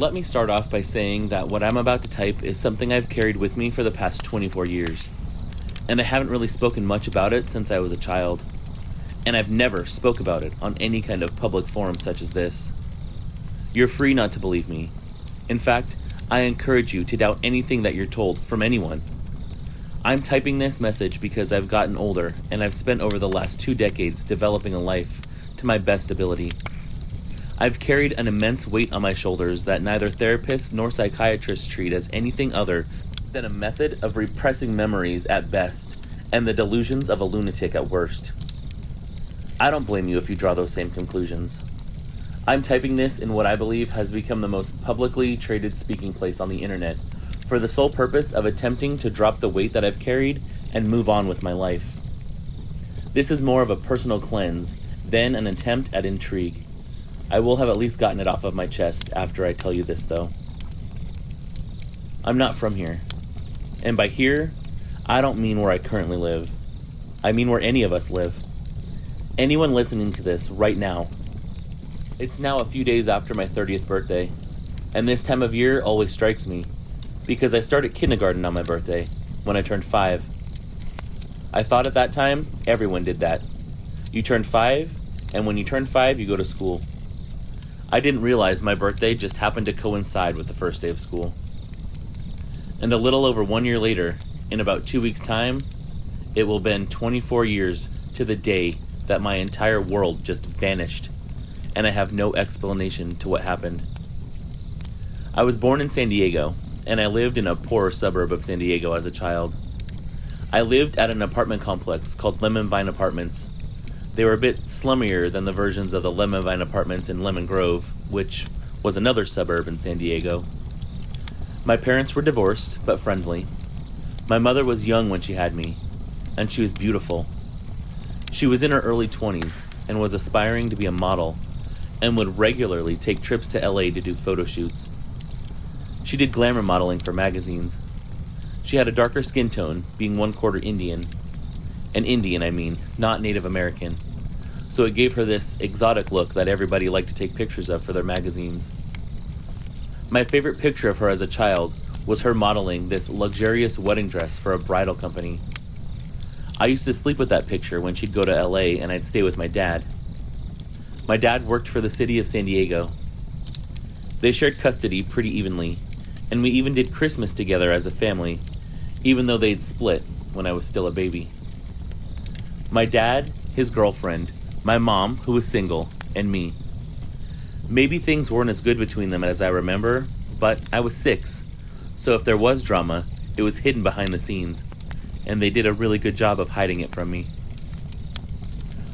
Let me start off by saying that what I'm about to type is something I've carried with me for the past 24 years. And I haven't really spoken much about it since I was a child. And I've never spoke about it on any kind of public forum such as this. You're free not to believe me. In fact, I encourage you to doubt anything that you're told from anyone. I'm typing this message because I've gotten older and I've spent over the last 2 decades developing a life to my best ability. I've carried an immense weight on my shoulders that neither therapists nor psychiatrists treat as anything other than a method of repressing memories at best and the delusions of a lunatic at worst. I don't blame you if you draw those same conclusions. I'm typing this in what I believe has become the most publicly traded speaking place on the internet for the sole purpose of attempting to drop the weight that I've carried and move on with my life. This is more of a personal cleanse than an attempt at intrigue. I will have at least gotten it off of my chest after I tell you this, though. I'm not from here. And by here, I don't mean where I currently live. I mean where any of us live. Anyone listening to this right now. It's now a few days after my 30th birthday, and this time of year always strikes me, because I started kindergarten on my birthday, when I turned 5. I thought at that time, everyone did that. You turn 5, and when you turn 5, you go to school. I didn't realize my birthday just happened to coincide with the first day of school. And a little over 1 year later, in about 2 weeks' time, it will have been 24 years to the day that my entire world just vanished, and I have no explanation to what happened. I was born in San Diego, and I lived in a poorer suburb of San Diego as a child. I lived at an apartment complex called Lemon Vine Apartments. They were a bit slummier than the versions of the Lemon Vine Apartments in Lemon Grove, which was another suburb in San Diego. My parents were divorced, but friendly. My mother was young when she had me, and she was beautiful. She was in her early 20s and was aspiring to be a model, and would regularly take trips to LA to do photo shoots. She did glamour modeling for magazines. She had a darker skin tone, being 1/4 Indian. An Indian, I mean, not Native American. So it gave her this exotic look that everybody liked to take pictures of for their magazines. My favorite picture of her as a child was her modeling this luxurious wedding dress for a bridal company. I used to sleep with that picture when she'd go to LA and I'd stay with my dad. My dad worked for the city of San Diego. They shared custody pretty evenly, and we even did Christmas together as a family, even though they'd split when I was still a baby. My dad, his girlfriend, my mom, who was single, and me. Maybe things weren't as good between them as I remember, but I was 6, so if there was drama, it was hidden behind the scenes, and they did a really good job of hiding it from me.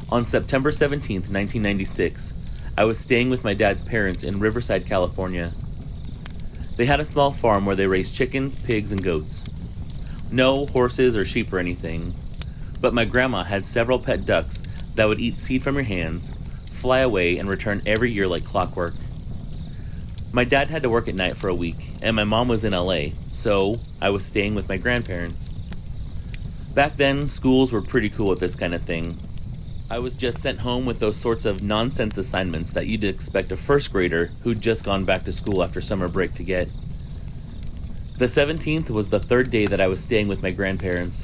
On September 17th, 1996, I was staying with my dad's parents in Riverside, California. They had a small farm where they raised chickens, pigs, and goats. No horses or sheep or anything, but my grandma had several pet ducks that would eat seed from your hands, fly away, and return every year like clockwork. My dad had to work at night for a week, and my mom was in LA, so I was staying with my grandparents. Back then, schools were pretty cool with this kind of thing. I was just sent home with those sorts of nonsense assignments that you'd expect a first grader who'd just gone back to school after summer break to get. The 17th was the 3rd day that I was staying with my grandparents,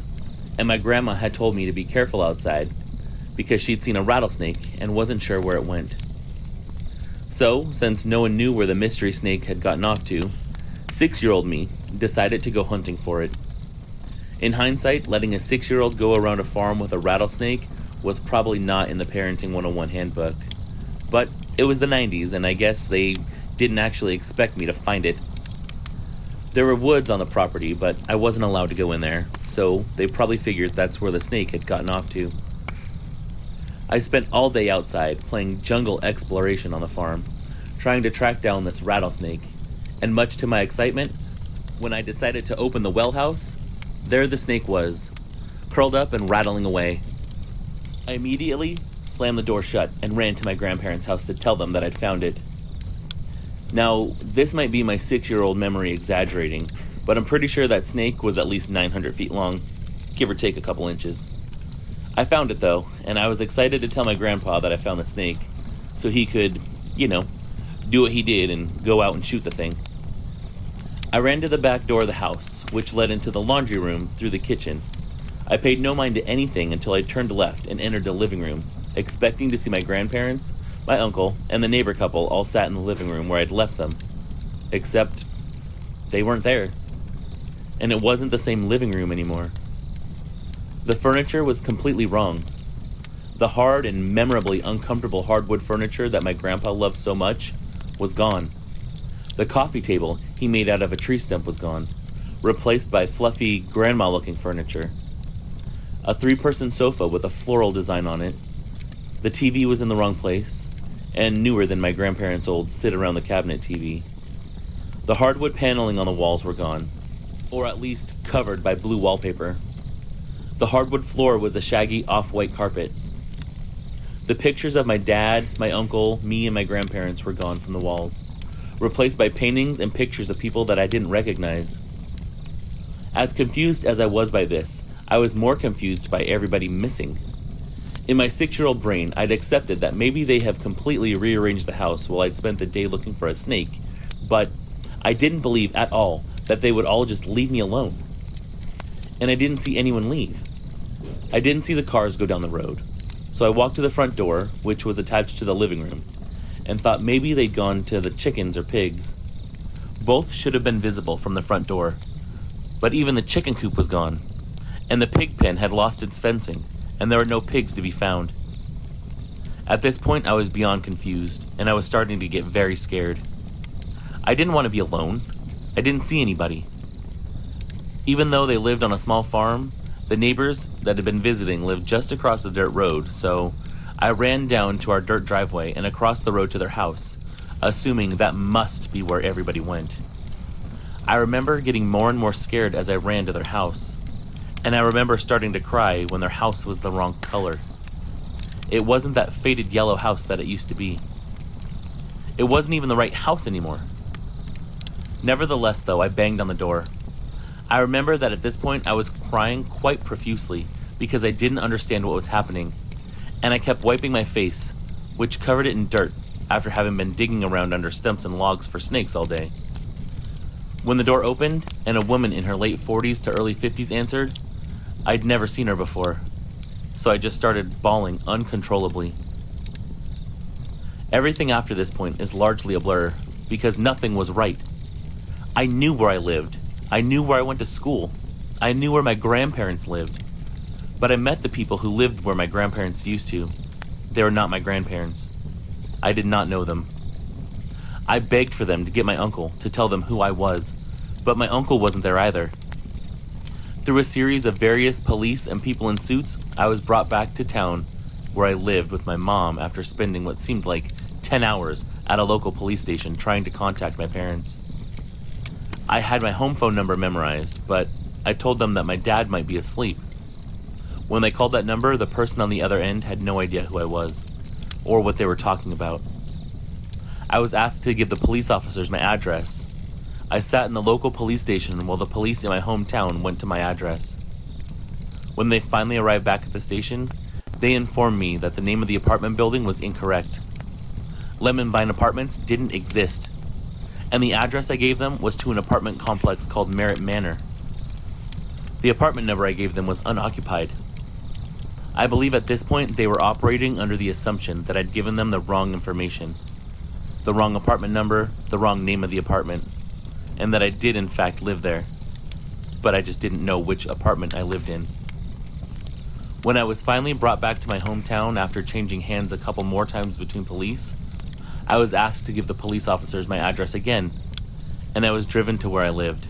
and my grandma had told me to be careful outside because she'd seen a rattlesnake and wasn't sure where it went. So, since no one knew where the mystery snake had gotten off to, 6-year-old me decided to go hunting for it. In hindsight, letting a 6-year-old go around a farm with a rattlesnake was probably not in the Parenting 101 handbook. But it was the 90s, and I guess they didn't actually expect me to find it. There were woods on the property, but I wasn't allowed to go in there, so they probably figured that's where the snake had gotten off to. I spent all day outside playing jungle exploration on the farm, trying to track down this rattlesnake, and much to my excitement, when I decided to open the well house, there the snake was, curled up and rattling away. I immediately slammed the door shut and ran to my grandparents' house to tell them that I'd found it. Now, this might be my 6-year-old memory exaggerating, but I'm pretty sure that snake was at least 900 feet long, give or take a couple inches. I found it though, and I was excited to tell my grandpa that I found the snake, so he could, do what he did and go out and shoot the thing. I ran to the back door of the house, which led into the laundry room through the kitchen. I paid no mind to anything until I turned left and entered the living room, expecting to see my grandparents, my uncle, and the neighbor couple all sat in the living room where I'd left them. Except they weren't there. And it wasn't the same living room anymore. The furniture was completely wrong. The hard and memorably uncomfortable hardwood furniture that my grandpa loved so much was gone. The coffee table he made out of a tree stump was gone, replaced by fluffy, grandma-looking furniture. A 3-person sofa with a floral design on it. The TV was in the wrong place, and newer than my grandparents' old sit-around-the-cabinet TV. The hardwood paneling on the walls were gone, or at least covered by blue wallpaper. The hardwood floor was a shaggy off-white carpet. The pictures of my dad, my uncle, me, and my grandparents were gone from the walls, replaced by paintings and pictures of people that I didn't recognize. As confused as I was by this, I was more confused by everybody missing. In my 6-year-old brain, I'd accepted that maybe they have completely rearranged the house while I'd spent the day looking for a snake, but I didn't believe at all that they would all just leave me alone. And I didn't see anyone leave. I didn't see the cars go down the road, so I walked to the front door, which was attached to the living room, and thought maybe they'd gone to the chickens or pigs. Both should have been visible from the front door, but even the chicken coop was gone, and the pig pen had lost its fencing, and there were no pigs to be found. At this point, I was beyond confused, and I was starting to get very scared. I didn't want to be alone. I didn't see anybody. Even though they lived on a small farm, the neighbors that had been visiting lived just across the dirt road, so I ran down to our dirt driveway and across the road to their house, assuming that must be where everybody went. I remember getting more and more scared as I ran to their house, and I remember starting to cry when their house was the wrong color. It wasn't that faded yellow house that it used to be. It wasn't even the right house anymore. Nevertheless, though, I banged on the door. I remember that at this point I was crying quite profusely because I didn't understand what was happening, and I kept wiping my face, which covered it in dirt after having been digging around under stumps and logs for snakes all day. When the door opened and a woman in her late 40s to early 50s answered, I'd never seen her before, so I just started bawling uncontrollably. Everything after this point is largely a blur because nothing was right. I knew where I lived. I knew where I went to school. I knew where my grandparents lived. But I met the people who lived where my grandparents used to. They were not my grandparents. I did not know them. I begged for them to get my uncle to tell them who I was, but my uncle wasn't there either. Through a series of various police and people in suits, I was brought back to town where I lived with my mom after spending what seemed like 10 hours at a local police station trying to contact my parents. I had my home phone number memorized, but I told them that my dad might be asleep. When they called that number, the person on the other end had no idea who I was, or what they were talking about. I was asked to give the police officers my address. I sat in the local police station while the police in my hometown went to my address. When they finally arrived back at the station, they informed me that the name of the apartment building was incorrect. Lemon Vine Apartments didn't exist, and the address I gave them was to an apartment complex called Merritt Manor. The apartment number I gave them was unoccupied. I believe at this point they were operating under the assumption that I'd given them the wrong information. The wrong apartment number, the wrong name of the apartment, and that I did in fact live there. But I just didn't know which apartment I lived in. When I was finally brought back to my hometown after changing hands a couple more times between police, I was asked to give the police officers my address again, and I was driven to where I lived.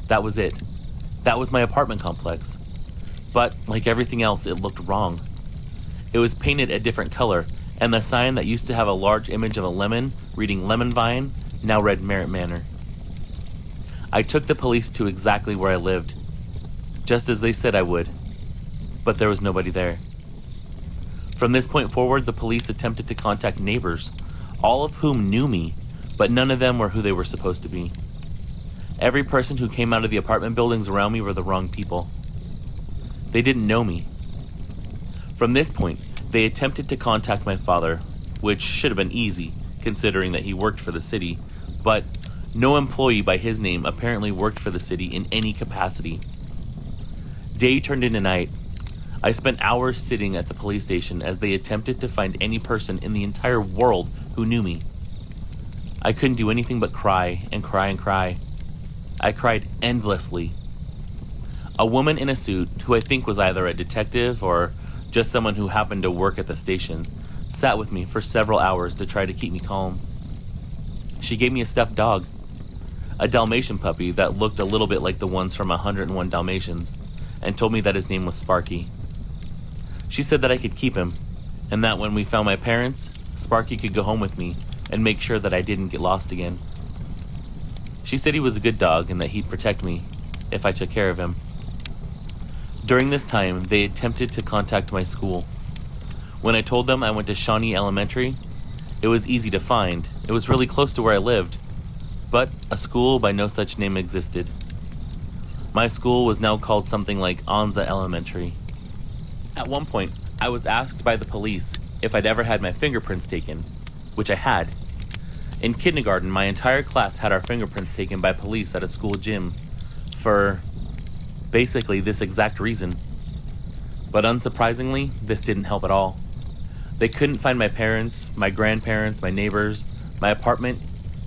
That was it. That was my apartment complex. But, like everything else, it looked wrong. It was painted a different color, and the sign that used to have a large image of a lemon reading Lemon Vine now read Merritt Manor. I took the police to exactly where I lived, just as they said I would, but there was nobody there. From this point forward, the police attempted to contact neighbors, all of whom knew me, but none of them were who they were supposed to be. Every person who came out of the apartment buildings around me were the wrong people. They didn't know me. From this point, they attempted to contact my father, which should have been easy, considering that he worked for the city, but no employee by his name apparently worked for the city in any capacity. Day turned into night. I spent hours sitting at the police station as they attempted to find any person in the entire world who knew me. I couldn't do anything but cry and cry and cry. I cried endlessly. A woman in a suit, who I think was either a detective or just someone who happened to work at the station, sat with me for several hours to try to keep me calm. She gave me a stuffed dog, a Dalmatian puppy that looked a little bit like the ones from 101 Dalmatians, and told me that his name was Sparky. She said that I could keep him, and that when we found my parents, Sparky could go home with me and make sure that I didn't get lost again. She said he was a good dog and that he'd protect me if I took care of him. During this time, they attempted to contact my school. When I told them I went to Shawnee Elementary, it was easy to find. It was really close to where I lived, but a school by no such name existed. My school was now called something like Anza Elementary. At one point, I was asked by the police if I'd ever had my fingerprints taken, which I had. In kindergarten, my entire class had our fingerprints taken by police at a school gym for basically this exact reason. But unsurprisingly, this didn't help at all. They couldn't find my parents, my grandparents, my neighbors, my apartment,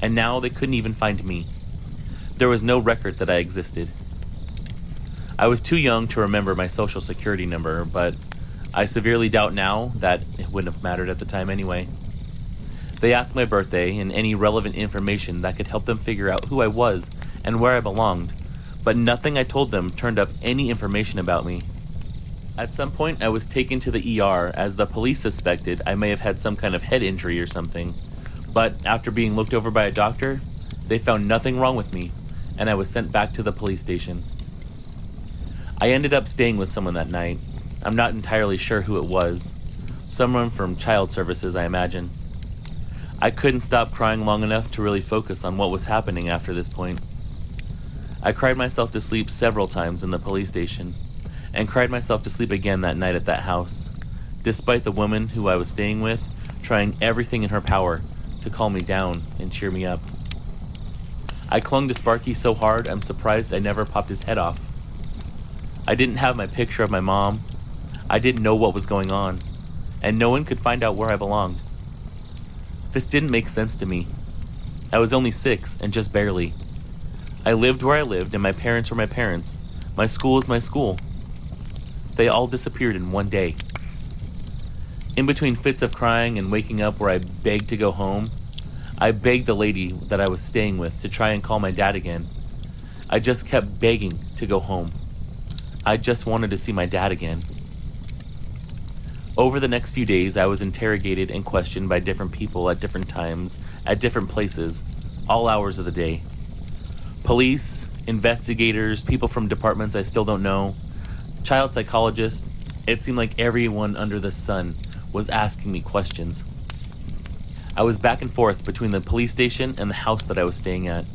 and now they couldn't even find me. There was no record that I existed. I was too young to remember my social security number, but I severely doubt now that it wouldn't have mattered at the time anyway. They asked my birthday and any relevant information that could help them figure out who I was and where I belonged, but nothing I told them turned up any information about me. At some point, I was taken to the ER as the police suspected I may have had some kind of head injury or something, but after being looked over by a doctor, they found nothing wrong with me, and I was sent back to the police station. I ended up staying with someone that night. I'm not entirely sure who it was. Someone from child services, I imagine. I couldn't stop crying long enough to really focus on what was happening after this point. I cried myself to sleep several times in the police station, and cried myself to sleep again that night at that house, despite the woman who I was staying with trying everything in her power to calm me down and cheer me up. I clung to Sparky so hard I'm surprised I never popped his head off. I didn't have my picture of my mom. I didn't know what was going on, and no one could find out where I belonged. This didn't make sense to me. I was only 6 and just barely. I lived where I lived and my parents were my parents. My school is my school. They all disappeared in one day. In between fits of crying and waking up where I begged to go home, I begged the lady that I was staying with to try and call my dad again. I just kept begging to go home. I just wanted to see my dad again. Over the next few days, I was interrogated and questioned by different people at different times, at different places, all hours of the day. Police, investigators, people from departments I still don't know, child psychologists. It seemed like everyone under the sun was asking me questions. I was back and forth between the police station and the house that I was staying at,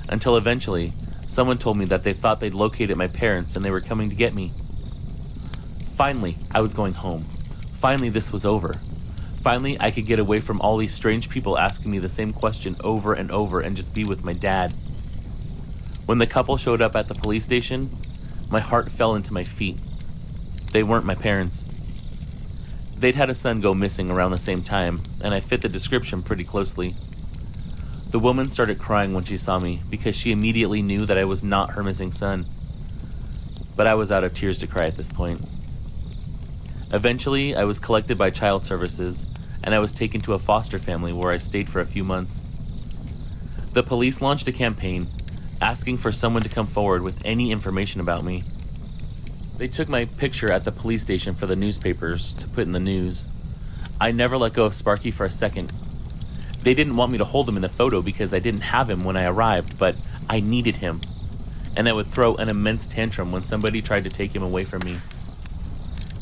until eventually, someone told me that they thought they'd located my parents and they were coming to get me. Finally, I was going home. Finally, this was over. Finally, I could get away from all these strange people asking me the same question over and over and just be with my dad. When the couple showed up at the police station, my heart fell into my feet. They weren't my parents. They'd had a son go missing around the same time, and I fit the description pretty closely. The woman started crying when she saw me because she immediately knew that I was not her missing son. But I was out of tears to cry at this point. Eventually, I was collected by child services, and I was taken to a foster family where I stayed for a few months. The police launched a campaign asking for someone to come forward with any information about me. They took my picture at the police station for the newspapers to put in the news. I never let go of Sparky for a second. They didn't want me to hold him in the photo because I didn't have him when I arrived, but I needed him. And I would throw an immense tantrum when somebody tried to take him away from me.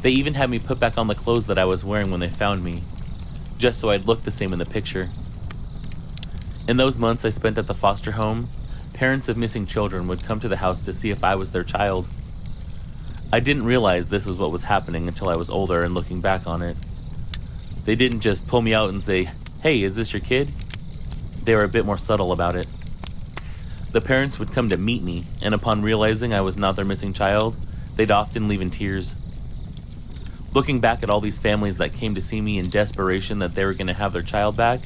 They even had me put back on the clothes that I was wearing when they found me, just so I'd look the same in the picture. In those months I spent at the foster home, parents of missing children would come to the house to see if I was their child. I didn't realize this was what was happening until I was older and looking back on it. They didn't just pull me out and say, "Hey, is this your kid?" They were a bit more subtle about it. The parents would come to meet me, and upon realizing I was not their missing child, they'd often leave in tears. Looking back at all these families that came to see me in desperation that they were going to have their child back,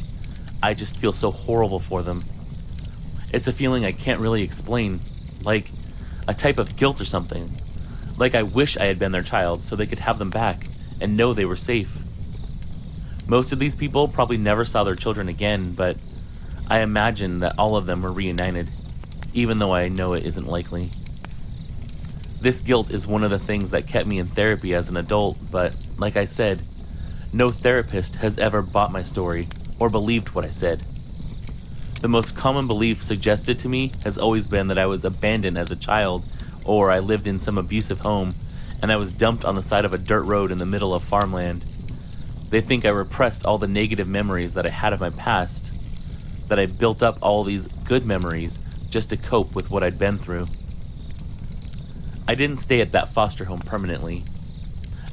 I just feel so horrible for them. It's a feeling I can't really explain, like a type of guilt or something. Like I wish I had been their child so they could have them back and know they were safe. Most of these people probably never saw their children again, but I imagine that all of them were reunited, even though I know it isn't likely. This guilt is one of the things that kept me in therapy as an adult, but like I said, no therapist has ever bought my story or believed what I said. The most common belief suggested to me has always been that I was abandoned as a child, or I lived in some abusive home, and I was dumped on the side of a dirt road in the middle of farmland. They think I repressed all the negative memories that I had of my past, that I built up all these good memories just to cope with what I'd been through. I didn't stay at that foster home permanently.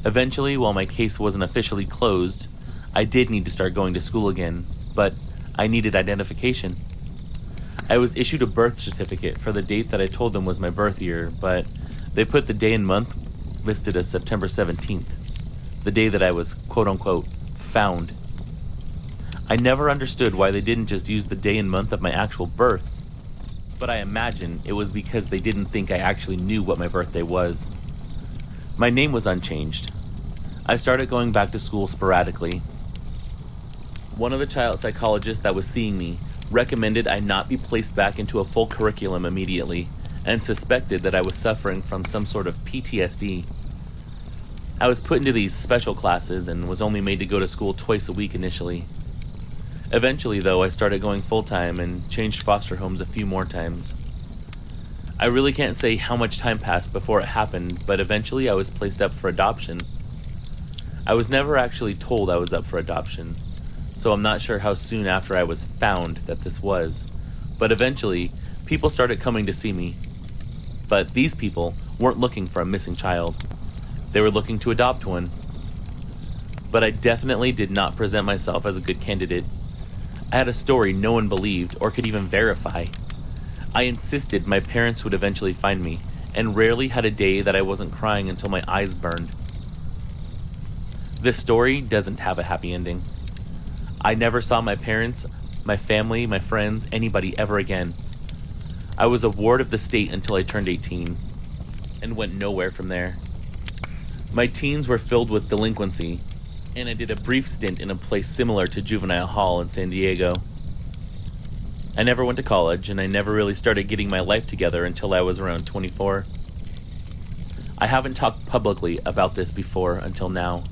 Eventually, while my case wasn't officially closed, I did need to start going to school again, but I needed identification. I was issued a birth certificate for the date that I told them was my birth year, but they put the day and month listed as September 17th, the day that I was quote-unquote found. I never understood why they didn't just use the day and month of my actual birth, but I imagine it was because they didn't think I actually knew what my birthday was. My name was unchanged. I started going back to school sporadically. One of the child psychologists that was seeing me recommended I not be placed back into a full curriculum immediately, and suspected that I was suffering from some sort of PTSD. I was put into these special classes and was only made to go to school twice a week initially. Eventually, though, I started going full-time and changed foster homes a few more times. I really can't say how much time passed before it happened, but eventually I was placed up for adoption. I was never actually told I was up for adoption, so I'm not sure how soon after I was found that this was, but eventually, people started coming to see me. But these people weren't looking for a missing child. They were looking to adopt one. But I definitely did not present myself as a good candidate. I had a story no one believed or could even verify. I insisted my parents would eventually find me, and rarely had a day that I wasn't crying until my eyes burned. This story doesn't have a happy ending. I never saw my parents, my family, my friends, anybody ever again. I was a ward of the state until I turned 18, and went nowhere from there. My teens were filled with delinquency, and I did a brief stint in a place similar to Juvenile Hall in San Diego. I never went to college, and I never really started getting my life together until I was around 24. I haven't talked publicly about this before until now.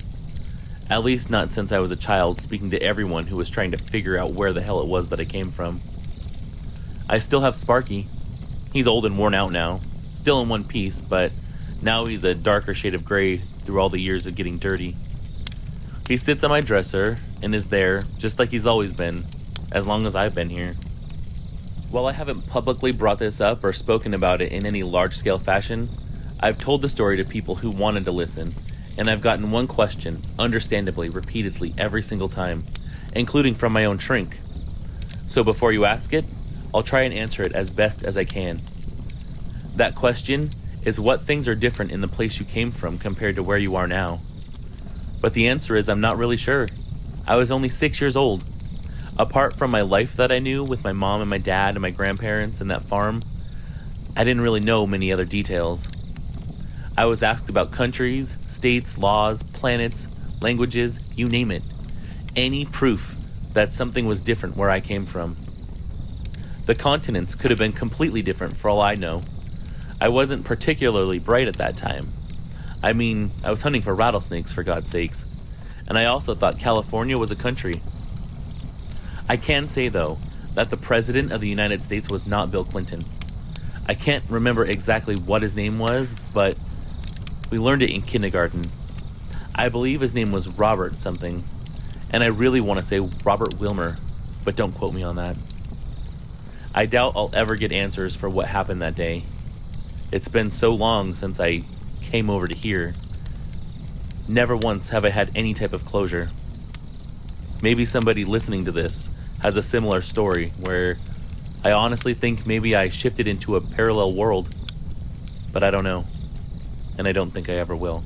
At least not since I was a child, speaking to everyone who was trying to figure out where the hell it was that I came from. I still have Sparky. He's old and worn out now, still in one piece, but now he's a darker shade of gray through all the years of getting dirty. He sits on my dresser and is there, just like he's always been, as long as I've been here. While I haven't publicly brought this up or spoken about it in any large-scale fashion, I've told the story to people who wanted to listen, and I've gotten one question, understandably, repeatedly, every single time, including from my own shrink. So before you ask it, I'll try and answer it as best as I can. That question is what things are different in the place you came from compared to where you are now. But the answer is I'm not really sure. I was only 6 years old. Apart from my life that I knew with my mom and my dad and my grandparents and that farm, I didn't really know many other details. I was asked about countries, states, laws, planets, languages, you name it. Any proof that something was different where I came from. The continents could have been completely different for all I know. I wasn't particularly bright at that time. I mean, I was hunting for rattlesnakes, for God's sakes. And I also thought California was a country. I can say, though, that the President of the United States was not Bill Clinton. I can't remember exactly what his name was, but we learned it in kindergarten. I believe his name was Robert something, and I really want to say Robert Wilmer, but don't quote me on that. I doubt I'll ever get answers for what happened that day. It's been so long since I came over to here. Never once have I had any type of closure. Maybe somebody listening to this has a similar story where I honestly think maybe I shifted into a parallel world, but I don't know, and I don't think I ever will.